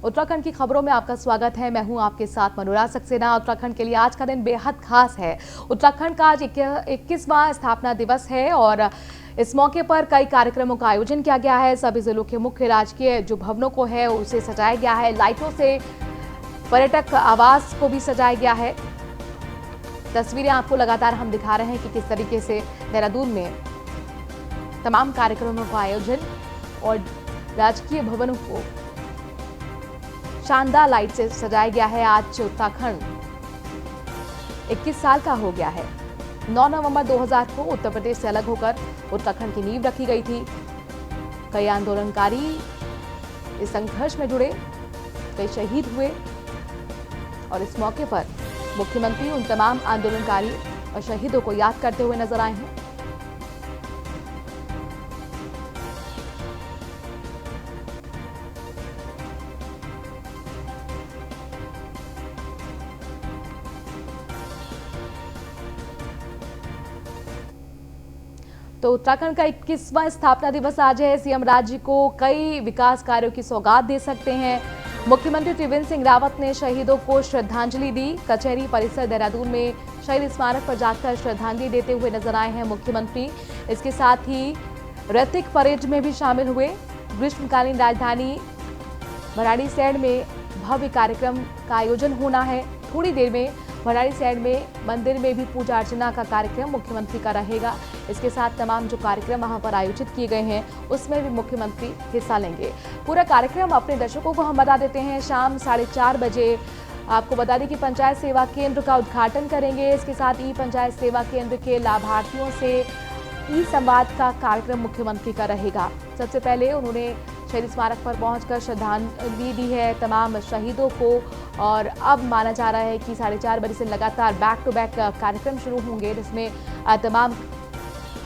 उत्तराखंड की खबरों में आपका स्वागत है। मैं हूं आपके साथ मनोराज सक्सेना। उत्तराखंड के लिए आज का दिन बेहद खास है। उत्तराखंड का आज 21वां स्थापना दिवस है और इस मौके पर कई कार्यक्रमों का आयोजन किया गया है। सभी जिलों के मुख्य राजकीय जो भवनों को है उसे सजाया गया है। लाइटों से पर्यटक आवास को भी सजाया गया है। तस्वीरें आपको लगातार हम दिखा रहे हैं कि किस तरीके से देहरादून में तमाम कार्यक्रमों का आयोजन और राजकीय भवनों को शानदार लाइट से सजाया गया है। आज उत्तराखंड 21 साल का हो गया है। 9 नवंबर 2000 को उत्तर प्रदेश से अलग होकर उत्तराखंड की नींव रखी गई थी। कई आंदोलनकारी इस संघर्ष में जुड़े, कई शहीद हुए और इस मौके पर मुख्यमंत्री उन तमाम आंदोलनकारी और शहीदों को याद करते हुए नजर आए हैं। तो उत्तराखंड का 21वां स्थापना दिवस आज है। सीएम राज्य को कई विकास कार्यों की सौगात दे सकते हैं। मुख्यमंत्री त्रिवेंद्र सिंह रावत ने शहीदों को श्रद्धांजलि दी। कचहरी परिसर देहरादून में शहीद स्मारक पर जाकर श्रद्धांजलि देते हुए नजर आए हैं मुख्यमंत्री। इसके साथ ही रैतिक परेड में भी शामिल हुए। ग्रीष्मकालीन राजधानी भराड़ीसैंण में भव्य कार्यक्रम का आयोजन होना है। थोड़ी देर में भराड़ीसैंण में मंदिर में भी पूजा अर्चना का कार्यक्रम मुख्यमंत्री का रहेगा। इसके साथ तमाम जो कार्यक्रम वहां पर आयोजित किए गए हैं उसमें भी मुख्यमंत्री हिस्सा लेंगे। पूरा कार्यक्रम अपने दर्शकों को हम बता देते हैं। शाम 4:30 बजे आपको बता दें कि पंचायत सेवा केंद्र का उद्घाटन करेंगे। इसके साथ ही पंचायत सेवा केंद्र के लाभार्थियों से ई संवाद का कार्यक्रम मुख्यमंत्री का रहेगा। सबसे पहले उन्होंने शहीद स्मारक पर पहुंचकर श्रद्धांजलि दी है तमाम शहीदों को और अब माना जा रहा है कि 4:30 बजे से लगातार बैक टू बैक कार्यक्रम शुरू होंगे, जिसमें तमाम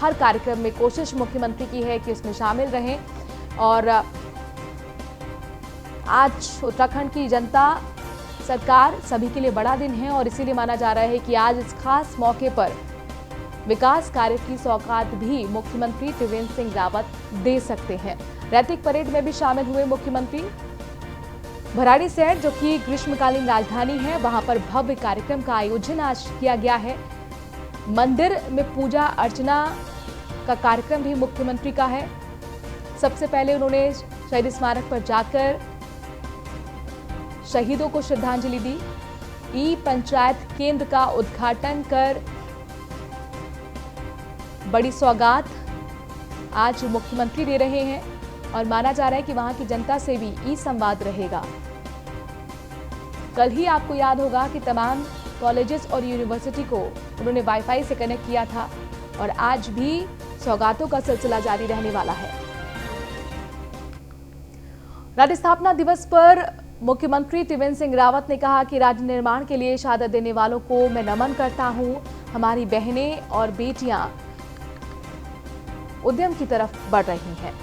हर कार्यक्रम में कोशिश मुख्यमंत्री की है कि उसमें शामिल रहें। और आज उत्तराखंड की जनता सरकार सभी के लिए बड़ा दिन है और इसीलिए माना जा रहा है कि आज इस खास मौके पर विकास कार्य की सौगात भी मुख्यमंत्री त्रिवेंद्र सिंह रावत दे सकते हैं। रैतिक परेड में भी शामिल हुए मुख्यमंत्री। भराड़ीसैंण जो कि ग्रीष्मकालीन राजधानी है, वहां पर भव्य कार्यक्रम का आयोजन आज किया गया है। मंदिर में पूजा अर्चना का कार्यक्रम भी मुख्यमंत्री का है। सबसे पहले उन्होंने शहीद स्मारक पर जाकर शहीदों को श्रद्धांजलि दी। ई पंचायत केंद्र का उद्घाटन कर बड़ी सौगात आज मुख्यमंत्री दे रहे हैं और माना जा रहा है कि वहां की जनता से भी ई संवाद रहेगा। कल ही आपको याद होगा कि तमाम कॉलेजेस और यूनिवर्सिटी को उन्होंने वाईफाई से कनेक्ट किया था और आज भी सौगातों का सिलसिला जारी रहने वाला है। राज्य स्थापना दिवस पर मुख्यमंत्री त्रिवेंद्र सिंह रावत ने कहा कि राज्य निर्माण के लिए शहादत देने वालों को मैं नमन करता हूं। हमारी बहनें और बेटियां उद्यम की तरफ बढ़ रही हैं।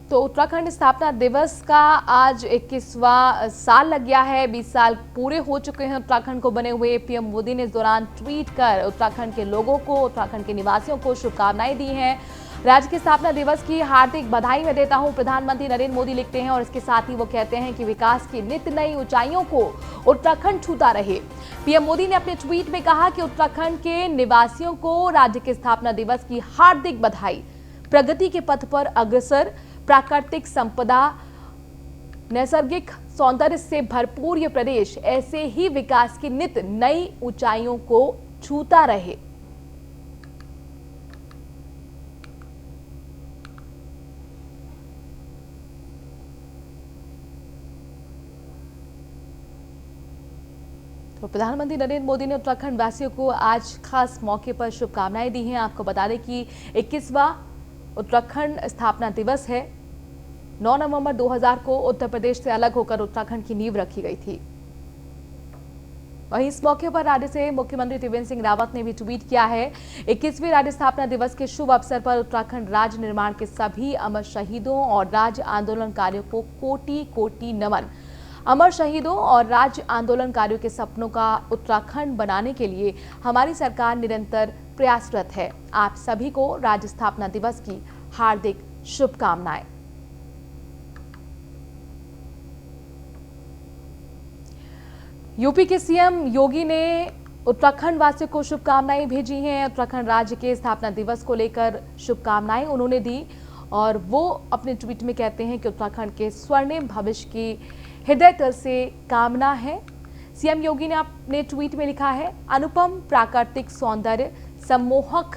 तो उत्तराखंड स्थापना दिवस का आज 21वां साल लग गया है। 20 साल पूरे हो चुके हैं उत्तराखंड को बने हुए। पीएम मोदी ने इस दौरान ट्वीट कर उत्तराखंड के लोगों को, उत्तराखंड के निवासियों को शुभकामनाएं दी हैं। राज्य के स्थापना दिवस की हार्दिक बधाई मैं देता हूं, प्रधानमंत्री नरेंद्र मोदी लिखते हैं और इसके साथ ही वो कहते हैं कि विकास की नित्य नई ऊंचाइयों को उत्तराखंड छूता रहे। पीएम मोदी ने अपने ट्वीट में कहा कि उत्तराखंड के निवासियों को राज्य के स्थापना दिवस की हार्दिक बधाई। प्रगति के पथ पर अग्रसर, प्राकृतिक संपदा, नैसर्गिक सौंदर्य से भरपूर ये प्रदेश ऐसे ही विकास की नित नई ऊंचाइयों को छूता रहे। तो प्रधानमंत्री नरेंद्र मोदी ने उत्तराखंड वासियों को आज खास मौके पर शुभकामनाएं दी हैं। आपको बता दें कि 21वां उत्तराखंड स्थापना दिवस है। 9 नवंबर 2000 को उत्तर प्रदेश से अलग होकर उत्तराखंड की नींव रखी गई थी। वहीं इस मौके पर राज्य से मुख्यमंत्री त्रिवेंद्र सिंह रावत ने भी ट्वीट किया है। 21वें राज्य स्थापना दिवस के शुभ अवसर पर उत्तराखंड राज्य निर्माण के सभी अमर शहीदों और राज्य आंदोलनकारियों को कोटि कोटि नमन। अमर शहीदों और राज्य आंदोलनकारियों के सपनों का उत्तराखंड बनाने के लिए हमारी सरकार निरंतर प्रयासरत है। आप सभी को राज्य स्थापना दिवस की हार्दिक शुभकामनाएं। यूपी के सीएम योगी ने उत्तराखंड वासियों को शुभकामनाएं भेजी हैं। उत्तराखंड राज्य के स्थापना दिवस को लेकर शुभकामनाएं उन्होंने दी और वो अपने ट्वीट में कहते हैं कि उत्तराखंड के स्वर्णिम भविष्य की हृदय तल से कामना है। सीएम योगी ने अपने ट्वीट में लिखा है, अनुपम प्राकृतिक सौंदर्य, सम्मोहक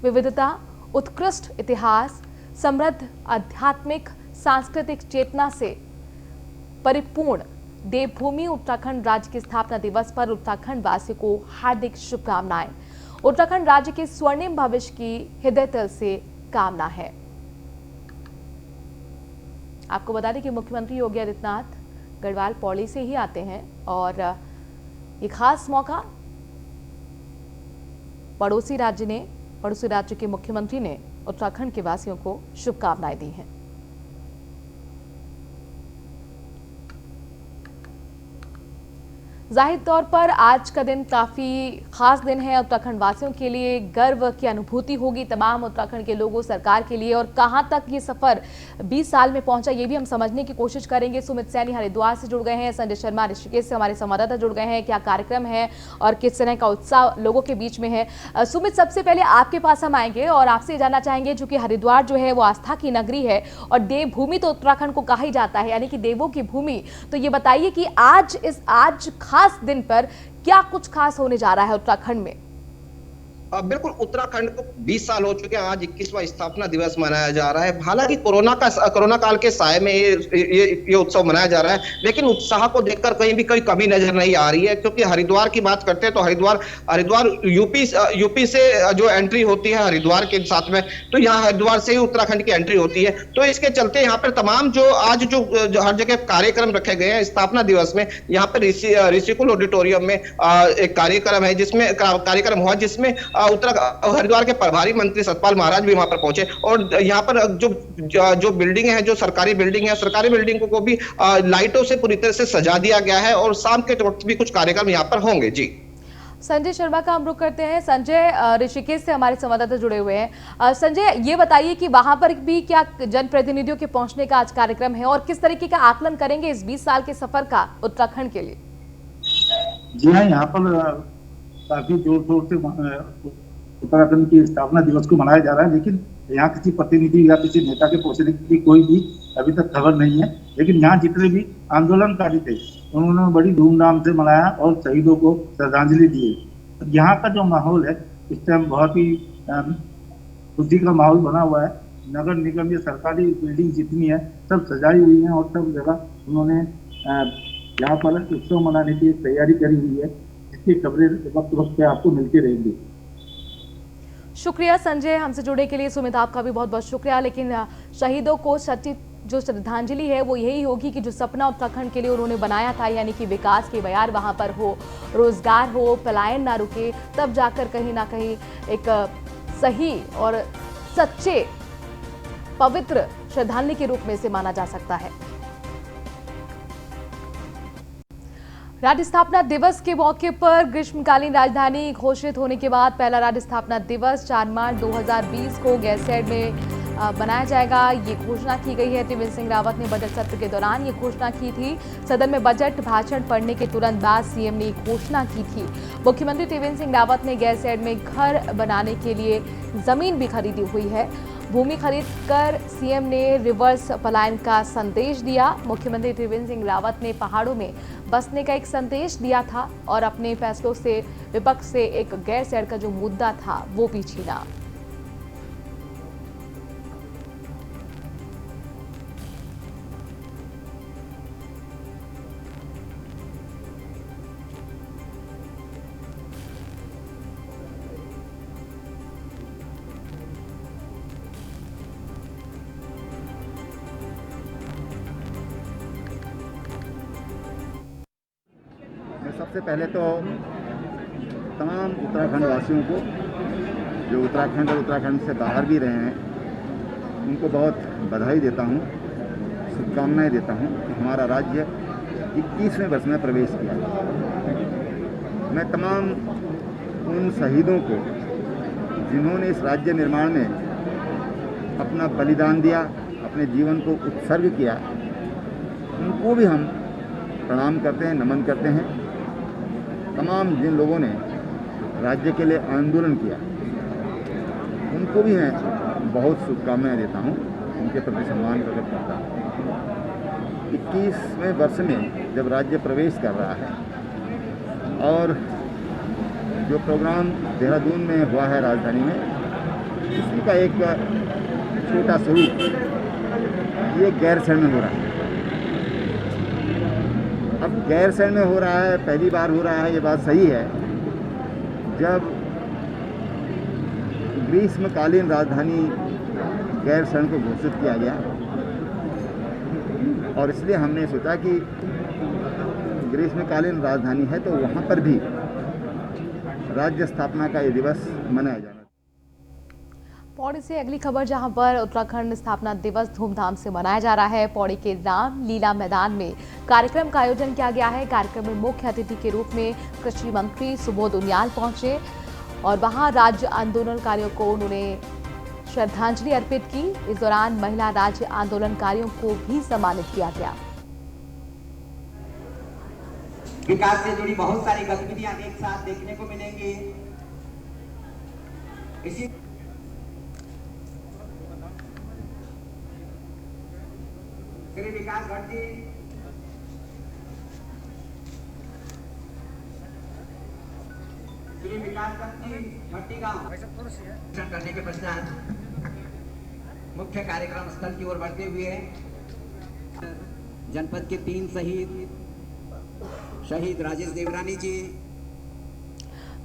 विविधता, उत्कृष्ट इतिहास, समृद्ध आध्यात्मिक सांस्कृतिक चेतना से परिपूर्ण देवभूमि उत्तराखंड राज्य के स्थापना दिवस पर उत्तराखंड वासियों को हार्दिक शुभकामनाएं। उत्तराखंड राज्य के स्वर्णिम भविष्य की हृदय तल से कामना है। आपको बता दें कि मुख्यमंत्री योगी आदित्यनाथ गढ़वाल पौड़ी से ही आते हैं और ये खास मौका पड़ोसी राज्य के मुख्यमंत्री ने उत्तराखंड के वासियों को शुभकामनाएं दी हैं। जाहिर तौर पर आज का दिन काफ़ी खास दिन है। उत्तराखंड वासियों के लिए गर्व की अनुभूति होगी तमाम उत्तराखंड के लोगों, सरकार के लिए। और कहां तक ये सफर 20 साल में पहुंचा ये भी हम समझने की कोशिश करेंगे। सुमित सैनी हरिद्वार से जुड़ गए हैं, संजय शर्मा ऋषिकेश से हमारे संवाददाता जुड़ गए हैं। क्या कार्यक्रम है और किस तरह का उत्साह लोगों के बीच में है? सुमित, सबसे पहले आपके पास हम आएंगे और आपसे जानना चाहेंगे, चूंकि हरिद्वार जो है वो आस्था की नगरी है और देवभूमि तो उत्तराखंड को कहा ही जाता है, यानी कि देवों की भूमि। तो ये बताइए कि आज खास दिन पर क्या कुछ खास होने जा रहा है उत्तराखंड में? बिल्कुल, उत्तराखंड को 20 साल हो चुके हैं। आज 21वां स्थापना दिवस मनाया जा रहा है। हालांकि कोरोना काल के साए में ये उत्सव मनाया जा रहा है, लेकिन उत्साह को देखकर कहीं भी कोई कमी नजर नहीं आ रही है। क्योंकि हरिद्वार की बात करते हैं तो हरिद्वार यूपी से जो एंट्री होती है हरिद्वार के साथ में, तो यहाँ हरिद्वार से ही उत्तराखंड की एंट्री होती है। तो इसके चलते यहाँ पर तमाम जो हर जगह कार्यक्रम रखे गए हैं स्थापना दिवस में, यहाँ पर ऋषिकुल ऑडिटोरियम में एक कार्यक्रम है जिसमें हरिद्वार के प्रभारी मंत्री सतपाल महाराज भी वहां पर पहुंचे और यहाँ पर जो बिल्डिंग है, जो सरकारी बिल्डिंग को भी लाइटों से पूरी तरह से सजा दिया गया है और शाम के वक्त भी कुछ कार्यक्रम यहाँ पर होंगे। जी, संजय शर्मा का हम रुख करते हैं। संजय, ऋषिकेश से हमारे संवाददाता जुड़े हुए हैं। संजय, ये बताइए कि वहां पर भी क्या जनप्रतिनिधियों के पहुंचने का आज कार्यक्रम है और किस तरीके का आकलन करेंगे इस 20 साल के सफर का उत्तराखंड के लिए? जी हाँ, यहाँ पर काफी जोर शोर से उत्तराखंड की स्थापना दिवस को मनाया जा रहा है, लेकिन यहाँ किसी प्रतिनिधि या किसी नेता के पहुंचने की कोई भी अभी तक खबर नहीं है। लेकिन यहाँ जितने भी आंदोलनकारी थे उन्होंने बड़ी धूमधाम से मनाया और शहीदों को श्रद्धांजलि दी। यहाँ का जो माहौल है इस टाइम बहुत ही खुशी का माहौल बना हुआ है। नगर निगम या सरकारी बिल्डिंग जितनी है सब सजाई हुई है और सब जगह उन्होंने यहाँ पर उत्सव मनाने की तैयारी करी हुई है। इसकी खबरें वक्त वक्त पे आपको मिलती रहेंगी। शुक्रिया संजय, हमसे जुड़ने के लिए। सुमित, आपका भी बहुत बहुत शुक्रिया। लेकिन शहीदों को सच्ची जो श्रद्धांजलि है वो यही होगी कि जो सपना उत्तराखंड के लिए उन्होंने बनाया था, यानी कि विकास की बयार वहां पर हो, रोजगार हो, पलायन ना रुके, तब जाकर कहीं ना कहीं एक सही और सच्चे पवित्र श्रद्धांजलि के रूप में इसे माना जा सकता है। राज्य स्थापना दिवस के मौके पर ग्रीष्मकालीन राजधानी घोषित होने के बाद पहला राज्य स्थापना दिवस 4 मार्च 2020 को गैरसैंण में बनाया जाएगा। ये घोषणा की गई है। त्रिवेंद्र सिंह रावत ने बजट सत्र के दौरान ये घोषणा की थी। सदन में बजट भाषण पढ़ने के तुरंत बाद सीएम ने घोषणा की थी। मुख्यमंत्री त्रिवेंद्र सिंह रावत ने गैरसैंण में घर बनाने के लिए जमीन भी खरीदी हुई है। भूमि खरीदकर सीएम ने रिवर्स पलायन का संदेश दिया। मुख्यमंत्री त्रिवेंद्र सिंह रावत ने पहाड़ों में बसने का एक संदेश दिया था और अपने फैसलों से विपक्ष से एक गैरसैंण का जो मुद्दा था वो भी छीना। सबसे पहले तो तमाम उत्तराखंड वासियों को जो उत्तराखंड और उत्तराखंड से बाहर भी रहे हैं उनको बहुत बधाई देता हूँ, शुभकामनाएं देता हूँ कि हमारा राज्य 21वें वर्ष में प्रवेश किया। मैं तमाम उन शहीदों को जिन्होंने इस राज्य निर्माण में अपना बलिदान दिया, अपने जीवन को उत्सर्ग किया, उनको भी हम प्रणाम करते हैं, नमन करते हैं। तमाम जिन लोगों ने राज्य के लिए आंदोलन किया उनको भी मैं बहुत शुभकामनाएं देता हूं, उनके प्रति सम्मान प्रकट करता हूं। 21वें वर्ष में जब राज्य प्रवेश कर रहा है और जो प्रोग्राम देहरादून में हुआ है राजधानी में, इसी का एक छोटा स्वरूप ये गैरसैंण में हो रहा है। अब गैरसैंण में हो रहा है, पहली बार हो रहा है, ये बात सही है। जब ग्रीष्मकालीन राजधानी गैरसैंण को घोषित किया गया और इसलिए हमने सोचा कि ग्रीष्मकालीन राजधानी है तो वहाँ पर भी राज्य स्थापना का ये दिवस मनाया जाना। पौड़ी से अगली खबर, जहां पर उत्तराखंड स्थापना दिवस धूमधाम से मनाया जा रहा है। पौड़ी के रामलीला मैदान में कार्यक्रम का आयोजन किया गया है। कार्यक्रम में मुख्य अतिथि के रूप में कृषि मंत्री सुबोध उनियाल पहुंचे और वहां राज्य आंदोलनकारियों को उन्होंने श्रद्धांजलि अर्पित की। इस दौरान महिला राज्य आंदोलनकारियों को भी सम्मानित किया गया। विकास से जुड़ी बहुत सारी गतिविधियां एक साथ देखने को मिलेंगी। इसी श्री विकास भट्ट जी भट्टी गांव करने के पश्चात मुख्य कार्यक्रम स्थल की ओर बढ़ते हुए जनपद के 3 शहीद राजेश देवरानी जी।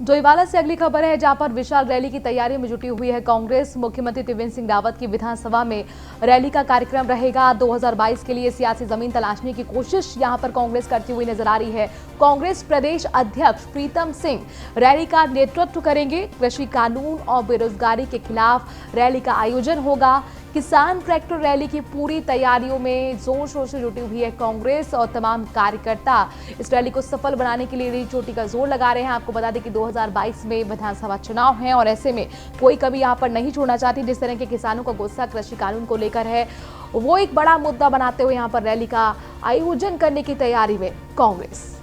डोईवाला से अगली खबर है, जहां पर विशाल रैली की तैयारी में जुटी हुई है कांग्रेस। मुख्यमंत्री त्रिवेंद्र सिंह रावत की विधानसभा में रैली का कार्यक्रम रहेगा। 2022 के लिए सियासी जमीन तलाशने की कोशिश यहां पर कांग्रेस करती हुई नजर आ रही है। कांग्रेस प्रदेश अध्यक्ष प्रीतम सिंह रैली का नेतृत्व करेंगे। कृषि कानून और बेरोजगारी के खिलाफ रैली का आयोजन होगा। किसान ट्रैक्टर रैली की पूरी तैयारियों में जोर शोर से जुटी हुई है कांग्रेस और तमाम कार्यकर्ता इस रैली को सफल बनाने के लिए रीढ़ चोटी का जोर लगा रहे हैं। आपको बता दें कि 2022 में विधानसभा चुनाव हैं और ऐसे में कोई कभी यहां पर नहीं छोड़ना चाहती। जिस तरह के किसानों का गुस्सा कृषि कानून को लेकर है, वो एक बड़ा मुद्दा बनाते हुए यहां पर रैली का आयोजन करने की तैयारी में कांग्रेस।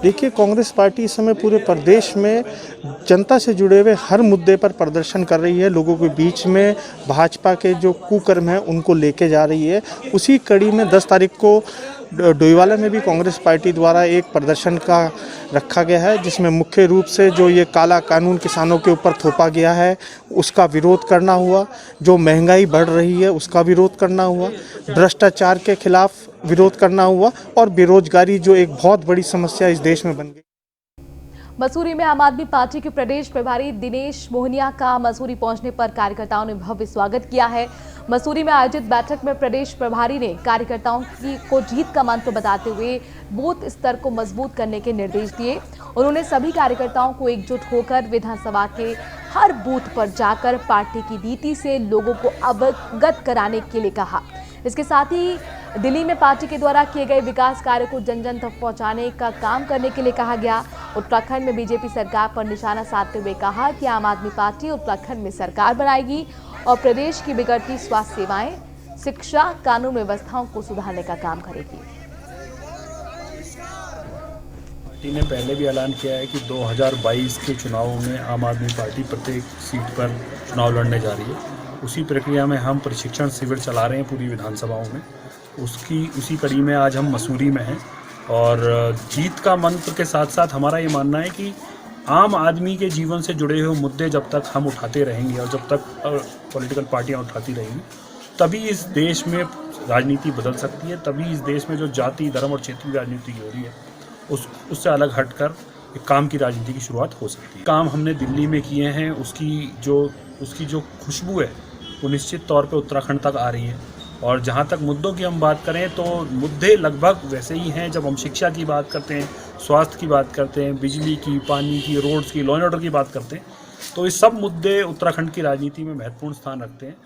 देखिए, कांग्रेस पार्टी इस समय पूरे प्रदेश में जनता से जुड़े हुए हर मुद्दे पर प्रदर्शन कर रही है। लोगों के बीच में भाजपा के जो कुकर्म हैं उनको लेके जा रही है। उसी कड़ी में 10 तारीख को डोईवाला में भी कांग्रेस पार्टी द्वारा एक प्रदर्शन का रखा गया है, जिसमें मुख्य रूप से जो ये काला कानून किसानों के ऊपर थोपा गया है उसका विरोध करना हुआ, जो महंगाई बढ़ रही है उसका विरोध करना हुआ, भ्रष्टाचार के खिलाफ विरोध करना हुआ और बेरोजगारी जो एक बहुत बड़ी समस्या इस देश में बन गई। मसूरी में आम आदमी पार्टी के प्रदेश प्रभारी दिनेश मोहनिया का मसूरी पहुंचने पर कार्यकर्ताओं ने भव्य स्वागत किया है। मसूरी में आयोजित बैठक में प्रदेश प्रभारी ने कार्यकर्ताओं को जीत का मंत्र बताते हुए बूथ स्तर को मजबूत करने के निर्देश दिए। उन्होंने सभी कार्यकर्ताओं को एकजुट होकर विधानसभा के हर बूथ पर जाकर पार्टी की नीति से लोगों को अवगत कराने के लिए कहा। इसके साथ ही दिल्ली में पार्टी के द्वारा किए गए विकास कार्य को जन जन तक पहुंचाने का काम करने के लिए कहा गया। उत्तराखंड में बीजेपी सरकार पर निशाना साधते हुए कहा कि आम आदमी पार्टी उत्तराखंड में सरकार बनाएगी और प्रदेश की बिगड़ती स्वास्थ्य सेवाएं, शिक्षा, कानून व्यवस्थाओं को सुधारने का काम करेगी। पार्टी ने पहले भी ऐलान किया है कि 2022 के चुनावों में आम आदमी पार्टी प्रत्येक सीट पर चुनाव लड़ने जा रही है। उसी प्रक्रिया में हम प्रशिक्षण शिविर चला रहे हैं पूरी विधानसभाओं में। उसी कड़ी में आज हम मसूरी में हैं और जीत का मंत्र के साथ साथ हमारा ये मानना है कि आम आदमी के जीवन से जुड़े हुए मुद्दे जब तक हम उठाते रहेंगे और जब तक पॉलिटिकल पार्टियां उठाती रहेंगी, तभी इस देश में राजनीति बदल सकती है। तभी इस देश में जो जाति, धर्म और क्षेत्रीय राजनीति हो रही है उससे अलग हटकर एक काम की राजनीति की शुरुआत हो सकती है। काम हमने दिल्ली में किए हैं, उसकी जो खुशबू है वो निश्चित तौर पे उत्तराखंड तक आ रही है और जहाँ तक मुद्दों की हम बात करें तो मुद्दे लगभग वैसे ही हैं। जब हम शिक्षा की बात करते हैं, स्वास्थ्य की बात करते हैं, बिजली की, पानी की, रोड्स की, लॉ एंड ऑर्डर की बात करते हैं, तो ये सब मुद्दे उत्तराखंड की राजनीति में महत्वपूर्ण स्थान रखते हैं।